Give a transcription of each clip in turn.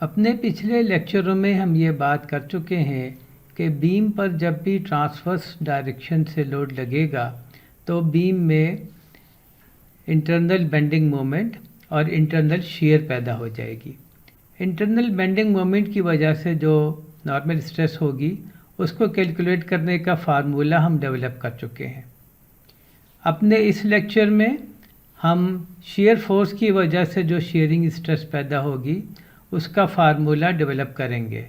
अपने पिछले लेक्चरों में हम ये बात कर चुके हैं कि बीम पर जब भी ट्रांसवर्स डायरेक्शन से लोड लगेगा तो बीम में इंटरनल बेंडिंग मोमेंट और इंटरनल शियर पैदा हो जाएगी। इंटरनल बेंडिंग मोमेंट की वजह से जो नॉर्मल स्ट्रेस होगी उसको कैलकुलेट करने का फार्मूला हम डेवलप कर चुके हैं। अपने इस लेक्चर में हम शियर फोर्स की वजह से जो शियरिंग स्ट्रेस पैदा होगी उसका फार्मूला डेवलप करेंगे।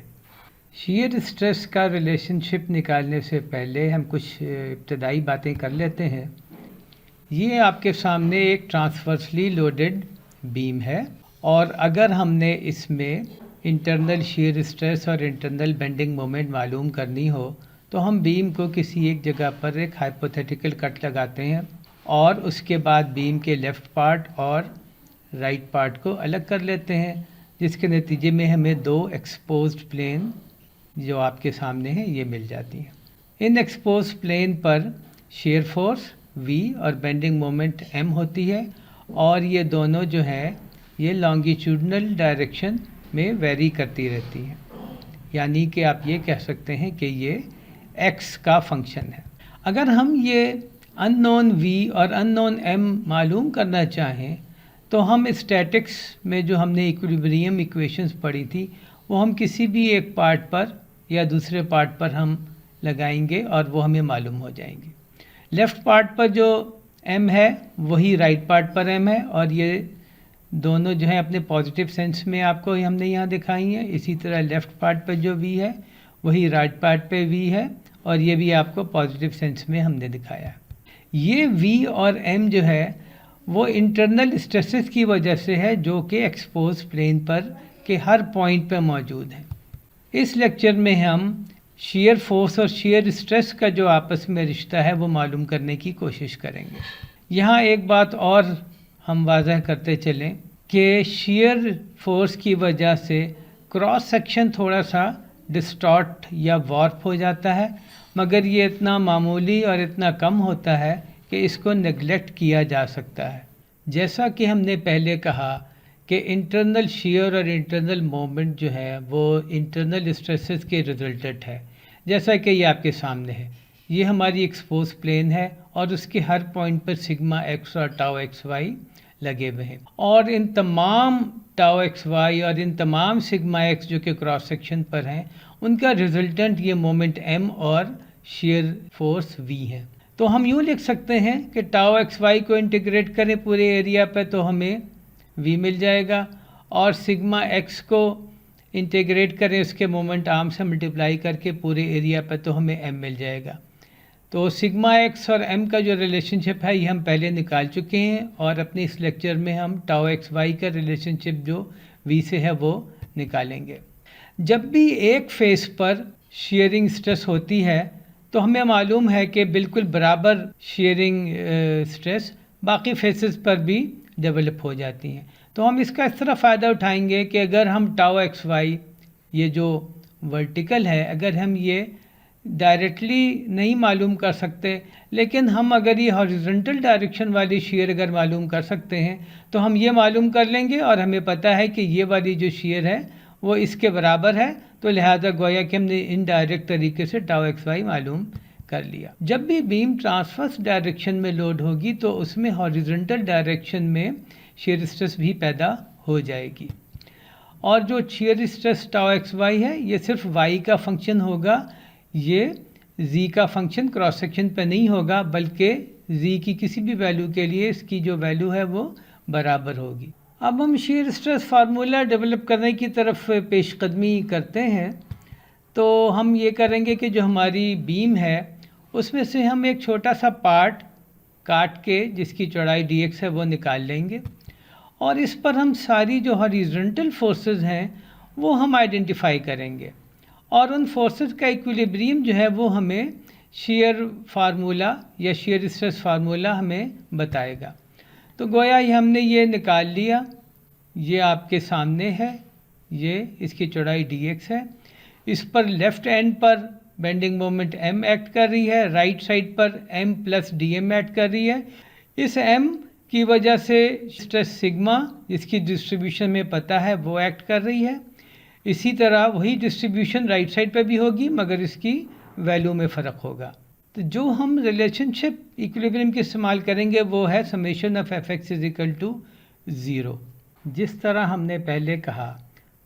शियर स्ट्रेस का रिलेशनशिप निकालने से पहले हम कुछ इब्तदाई बातें कर लेते हैं। ये आपके सामने एक ट्रांसवर्सली लोडेड बीम है और अगर हमने इसमें इंटरनल शियर स्ट्रेस और इंटरनल बेंडिंग मोमेंट मालूम करनी हो तो हम बीम को किसी एक जगह पर एक हाइपोथेटिकल कट लगाते हैं और उसके बाद बीम के लेफ़्ट पार्ट और राइट पार्ट को अलग कर लेते हैं, जिसके नतीजे में हमें दो एक्सपोज्ड प्लेन जो आपके सामने हैं ये मिल जाती हैं। इन एक्सपोज्ड प्लेन पर शियर फोर्स V और बेंडिंग मोमेंट M होती है और ये दोनों जो है ये लॉन्गिट्यूडनल डायरेक्शन में वेरी करती रहती हैं, यानी कि आप ये कह सकते हैं कि ये x का फंक्शन है। अगर हम ये अननोन V और अननोन M मालूम करना चाहें तो हम स्टैटिक्स में जो हमने इक्विलिब्रियम इक्वेशंस पढ़ी थी वो हम किसी भी एक पार्ट पर या दूसरे पार्ट पर हम लगाएंगे और वो हमें मालूम हो जाएंगे। लेफ़्ट पार्ट पर जो m है वही राइट पार्ट पर m है और ये दोनों जो है अपने पॉजिटिव सेंस में आपको हमने यहाँ दिखाई है। इसी तरह लेफ़्ट पार्ट पर जो v है वही राइट पार्ट पे v है और ये भी आपको पॉजिटिव सेंस में हमने दिखाया। ये v और m जो है वो इंटरनल स्ट्रेसेस की वजह से है जो कि एक्सपोज प्लेन पर के हर पॉइंट पर मौजूद है। इस लेक्चर में हम शियर फोर्स और शियर स्ट्रेस का जो आपस में रिश्ता है वो मालूम करने की कोशिश करेंगे। यहाँ एक बात और हम वाज़ह करते चलें कि शियर फोर्स की वजह से क्रॉस सेक्शन थोड़ा सा डिस्टॉर्ट या वॉर्प हो जाता है, मगर ये इतना मामूली और इतना कम होता है कि इसको नेगलेक्ट किया जा सकता है। जैसा कि हमने पहले कहा कि इंटरनल शियर और इंटरनल मोमेंट जो है वो इंटरनल स्ट्रेसेस के रिजल्टेंट है। जैसा कि ये आपके सामने है, ये हमारी एक्सपोज प्लेन है और उसके हर पॉइंट पर सिग्मा x और टाउ xy लगे हुए हैं और इन तमाम टाउ xy और इन तमाम सिग्मा x जो कि क्रॉस सेक्शन पर हैं उनका रिजल्टेंट ये मोमेंट m और शियर फोर्स v है। तो हम यूँ लिख सकते हैं कि टाउ xy को इंटीग्रेट करें पूरे एरिया पे तो हमें v मिल जाएगा और सिग्मा x को इंटीग्रेट करें उसके मोमेंट आर्म से मल्टीप्लाई करके पूरे एरिया पे तो हमें m मिल जाएगा। तो सिग्मा x और m का जो रिलेशनशिप है ये हम पहले निकाल चुके हैं और अपने इस लेक्चर में हम टाउ xy का रिलेशनशिप जो v से है वो निकालेंगे। जब भी एक फेस पर शियरिंग स्ट्रेस होती है तो हमें मालूम है कि बिल्कुल बराबर शियरिंग स्ट्रेस बाकी फेसेस पर भी डेवलप हो जाती हैं। तो हम इसका इस तरह फ़ायदा उठाएंगे कि अगर हम टाउ xy ये जो वर्टिकल है अगर हम ये डायरेक्टली नहीं मालूम कर सकते, लेकिन हम अगर ये हॉरिजॉन्टल डायरेक्शन वाली शियर अगर मालूम कर सकते हैं तो हम ये मालूम कर लेंगे और हमें पता है कि ये वाली जो शियर है वो इसके बराबर है, तो लिहाजा गोया कि हमने इनडायरेक्ट तरीके से टाउ xy मालूम कर लिया। जब भी बीम ट्रांसवर्स डायरेक्शन में लोड होगी तो उसमें हॉरिजॉन्टल डायरेक्शन में शियर स्ट्रेस भी पैदा हो जाएगी और जो शियर स्ट्रेस टाउ xy है ये सिर्फ y का फंक्शन होगा, ये z का फंक्शन क्रॉस सेक्शन पे नहीं होगा, बल्कि z की किसी भी वैल्यू के लिए इसकी जो वैल्यू है वो बराबर होगी। अब हम शियर स्ट्रेस फार्मूला डेवलप करने की तरफ पेशकदमी करते हैं। तो हम ये करेंगे कि जो हमारी बीम है उसमें से हम एक छोटा सा पार्ट काट के जिसकी चौड़ाई dx है वो निकाल लेंगे और इस पर हम सारी जो हॉरिजॉन्टल फोर्सेस हैं वो हम आइडेंटिफाई करेंगे और उन फोर्सेस का इक्विलिब्रियम जो है वो हमें शियर फार्मूला या शियर स्ट्रेस फार्मूला हमें बताएगा। तो गोया ये हमने ये निकाल लिया, ये आपके सामने है, ये इसकी चौड़ाई dx है। इस पर लेफ़्ट एंड पर बेंडिंग मोमेंट m एक्ट कर रही है, राइट साइड पर m प्लस dm एक्ट कर रही है। इस m की वजह से स्ट्रेस सिग्मा जिसकी डिस्ट्रीब्यूशन में पता है वो एक्ट कर रही है। इसी तरह वही डिस्ट्रीब्यूशन राइट साइड पे भी होगी, मगर इसकी वैल्यू में फ़र्क होगा। तो जो हम रिलेशनशिप इक्विलिब्रियम की इस्तेमाल करेंगे वो है summation of F X is equal to 0। जिस तरह हमने पहले कहा,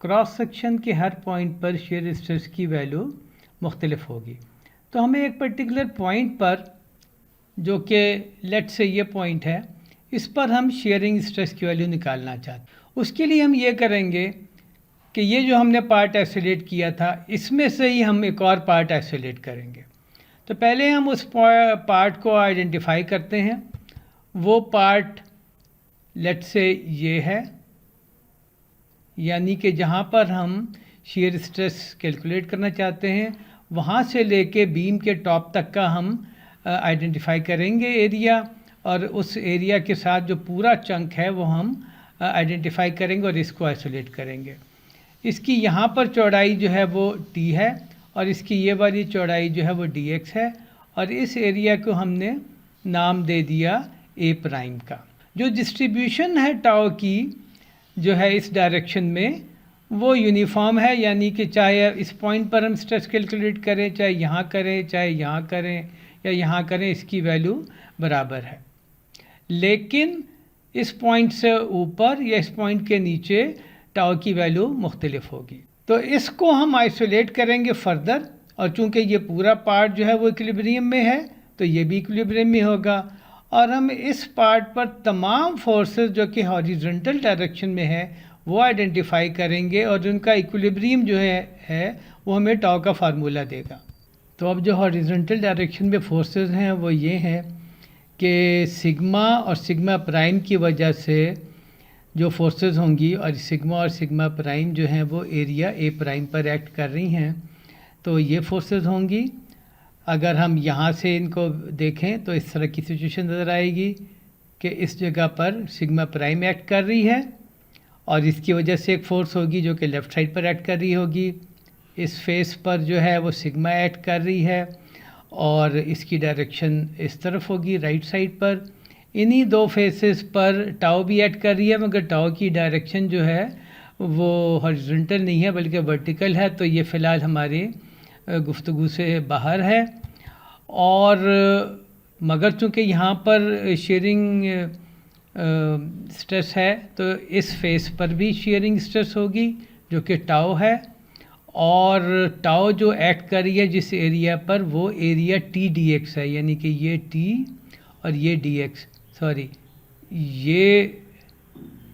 क्रॉस सेक्शन के हर पॉइंट पर शेयर स्ट्रेस की वैल्यू मुख्तलिफ होगी। तो हमें एक पर्टिकुलर पॉइंट पर, जो कि लेट से ये पॉइंट है, इस पर हम शेयरिंग स्ट्रेस की वैल्यू निकालना चाहते हैं। उसके लिए हम ये करेंगे कि ये जो हमने पार्ट आइसोलेट किया था, इसमें से ही हम एक और पार्ट आइसोलेट करेंगे। तो पहले हम उस पार्ट को आइडेंटिफाई करते हैं। वो पार्ट लेट से ये है, यानी कि जहाँ पर हम शेयर स्ट्रेस कैलकुलेट करना चाहते हैं, वहाँ से लेके बीम के टॉप तक का हम आइडेंटिफाई करेंगे एरिया, और उस एरिया के साथ जो पूरा चंक है वो हम आइडेंटिफाई करेंगे और इसको आइसोलेट करेंगे। इसकी यहाँ पर चौड़ाई जो है वो t है और इसकी ये वाली चौड़ाई जो है वो dx है, और इस एरिया को हमने नाम दे दिया a प्राइम का। जो डिस्ट्रीब्यूशन है टाउ की जो है इस डायरेक्शन में, वो यूनिफॉर्म है, यानी कि चाहे इस पॉइंट पर हम स्ट्रेस कैलकुलेट करें, चाहे यहाँ करें, चाहे यहाँ करें या यहाँ करें, इसकी वैल्यू बराबर है। लेकिन इस पॉइंट से ऊपर या इस पॉइंट के नीचे टाउ की वैल्यू मुख्तलिफ होगी। तो इसको हम आइसोलेट करेंगे फर्दर, और चूंकि ये पूरा पार्ट जो है वो इक्विलिब्रियम में है, तो ये भी इक्विलिब्रियम में होगा। और हम इस पार्ट पर तमाम फोर्सेस जो कि हॉरिजॉन्टल डायरेक्शन में है वो आइडेंटिफाई करेंगे, और उनका इक्विलिब्रियम जो है वो हमें टाउ का फार्मूला देगा। तो अब जो हॉरिजॉन्टल डायरेक्शन में फोर्सेस हैं वो ये हैं कि सिग्मा और सिग्मा प्राइम की वजह से जो फोर्सेस होंगी, और सिग्मा और सिग्मा प्राइम जो हैं वो एरिया ए प्राइम पर एक्ट कर रही हैं, तो ये फोर्सेस होंगी। अगर हम यहाँ से इनको देखें तो इस तरह की सिचुएशन नज़र आएगी कि इस जगह पर सिग्मा प्राइम एक्ट कर रही है, और इसकी वजह से एक फ़ोर्स होगी जो कि लेफ़्ट साइड पर एक्ट कर रही होगी। इस फेस पर जो है वो सिग्मा एक्ट कर रही है, और इसकी डायरेक्शन इस तरफ होगी राइट साइड पर। इन्हीं दो फेसेस पर टाउ भी ऐड कर रही है, मगर टाउ की डायरेक्शन जो है वो हॉरिजॉन्टल नहीं है बल्कि वर्टिकल है, तो ये फ़िलहाल हमारी गुफ्तगू से बाहर है। और मगर चूँकि यहाँ पर शेयरिंग स्ट्रेस है, तो इस फेस पर भी शेयरिंग स्ट्रेस होगी जो कि टाउ है, और टाउ जो एक्ट कर रही है जिस एरिया पर, वो एरिया टी डी एक्स है, यानी कि ये टी और ये डी एक्स, सॉरी ये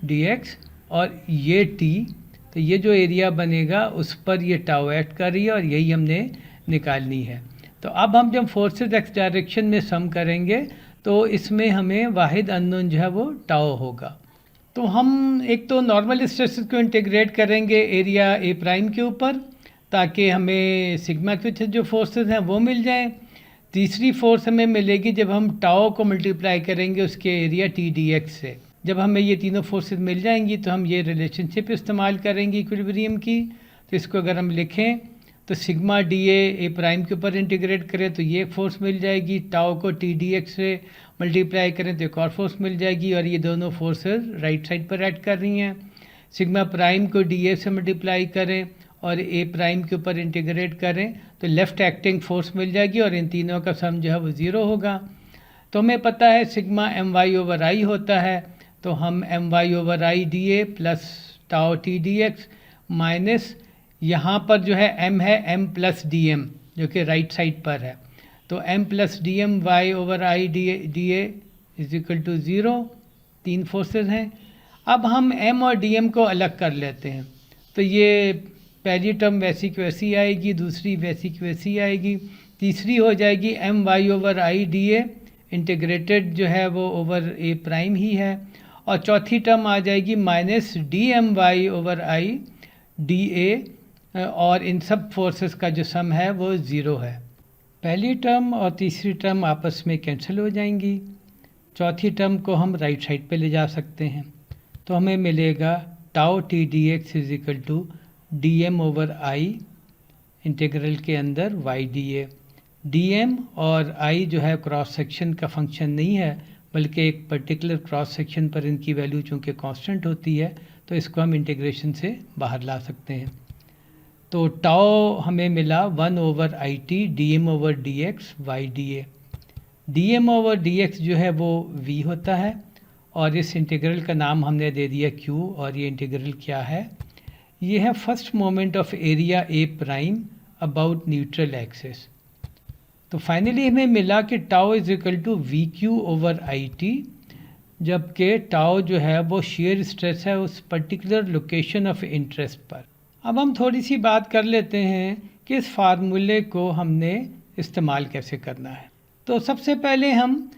dx और ये t, तो ये जो एरिया बनेगा उस पर ये टाउ एक्ट कर रही है, और यही हमने निकालनी है। तो अब हम जब फोर्सेस एक्स डायरेक्शन में सम करेंगे तो इसमें हमें वाहिद अननोन जो है वो टाउ होगा। तो हम एक तो नॉर्मल स्ट्रेसेस को इंटीग्रेट करेंगे एरिया ए प्राइम के ऊपर, ताकि हमें सिग्मा के जो फोर्सेस हैं वो मिल जाएं। तीसरी फोर्स हमें मिलेगी जब हम टाउ को मल्टीप्लाई करेंगे उसके एरिया टी डी एक्स से। जब हमें ये तीनों फोर्सेस मिल जाएंगी तो हम ये रिलेशनशिप इस्तेमाल करेंगे इक्विलिब्रियम की। तो इसको अगर हम लिखें तो सिग्मा डी ए प्राइम के ऊपर इंटीग्रेट करें तो ये फोर्स मिल जाएगी, टाउ को टी डी एक्स से मल्टीप्लाई करें तो एक और फोर्स मिल जाएगी, और ये दोनों फोर्सेस राइट साइड पर एक्ट कर रही हैं। सिग्मा प्राइम को डी ए से मल्टीप्लाई करें और ए प्राइम के ऊपर इंटीग्रेट करें तो लेफ़्ट एक्टिंग फोर्स मिल जाएगी, और इन तीनों का सम जो है वो ज़ीरो होगा। तो हमें पता है sigma M Y over I होता है, तो हम M Y over I D A plus tau T D X minus यहाँ पर जो है एम है एम प्लस डी एम जो कि राइट साइड पर है, तो M plus D M Y over I D A is equal to zero. तीन फोर्सेस हैं। अब हम एम और डी एम को अलग कर लेते हैं, तो ये पहली टर्म वैसी की वैसी आएगी, दूसरी वैसी की वैसी आएगी, तीसरी हो जाएगी M Y over I D A integrated जो है वो ओवर ए प्राइम ही है, और चौथी टर्म आ जाएगी minus D M Y over I D A, और इन सब फोर्सेस का जो सम है वो ज़ीरो है। पहली टर्म और तीसरी टर्म आपस में कैंसिल हो जाएंगी, चौथी टर्म को हम राइट साइड पे ले जा सकते हैं, तो हमें मिलेगा tau T D X is equal to D M over I integral के अंदर Y D A. D M और आई जो है क्रॉस सेक्शन का फंक्शन नहीं है, बल्कि एक पर्टिकुलर क्रॉस सेक्शन पर इनकी वैल्यू चूँकि कांस्टेंट होती है, तो इसको हम इंटीग्रेशन से बाहर ला सकते हैं। तो टाउ हमें मिला 1/IT dm/dx y dA। dm/dx जो है वो v होता है और इस इंटीग्रल का नाम हमने दे दिया q। और ये इंटीग्रल क्या है? ये है first moment of area a prime about neutral axis. तो फाइनली हमें मिला कि tau is equal to VQ/IT, जबकि टाउ जो है वो शेयर स्ट्रेस है उस पर्टिकुलर लोकेशन ऑफ इंटरेस्ट पर। अब हम थोड़ी सी बात कर लेते हैं कि इस फार्मूले को हमने इस्तेमाल कैसे करना है। तो सबसे पहले हम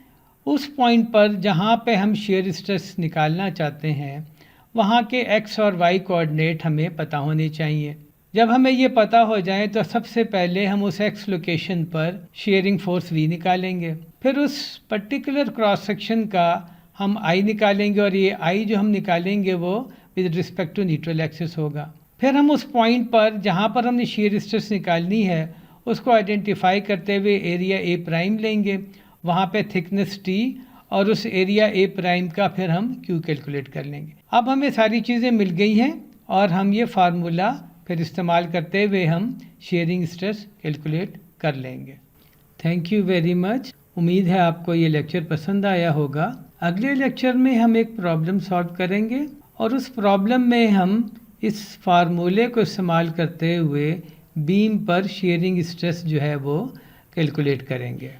उस पॉइंट पर जहाँ पे हम शेयर स्ट्रेस निकालना चाहते हैं वहाँ के x और y कोऑर्डिनेट हमें पता होने चाहिए। जब हमें ये पता हो जाए तो सबसे पहले हम उस x लोकेशन पर शेयरिंग फोर्स v निकालेंगे, फिर उस पर्टिकुलर क्रॉस सेक्शन का हम I निकालेंगे और ये I जो हम निकालेंगे वो with respect to neutral axis होगा। फिर हम उस पॉइंट पर जहाँ पर हमने शेयर स्ट्रेस निकालनी है उसको आइडेंटिफाई करते हुए एरिया ए प्राइम लेंगे, वहाँ पे थिकनेस t और उस एरिया ए प्राइम का फिर हम q कैलकुलेट कर लेंगे। अब हमें सारी चीज़ें मिल गई हैं और हम ये फार्मूला फिर इस्तेमाल करते हुए हम शेयरिंग स्ट्रेस कैलकुलेट कर लेंगे। Thank you very much. उम्मीद है आपको ये लेक्चर पसंद आया होगा। अगले लेक्चर में हम एक प्रॉब्लम सॉल्व करेंगे और उस प्रॉब्लम में हम इस फार्मूले को इस्तेमाल करते हुए बीम पर शेयरिंग स्ट्रेस जो है वो कैलकुलेट करेंगे।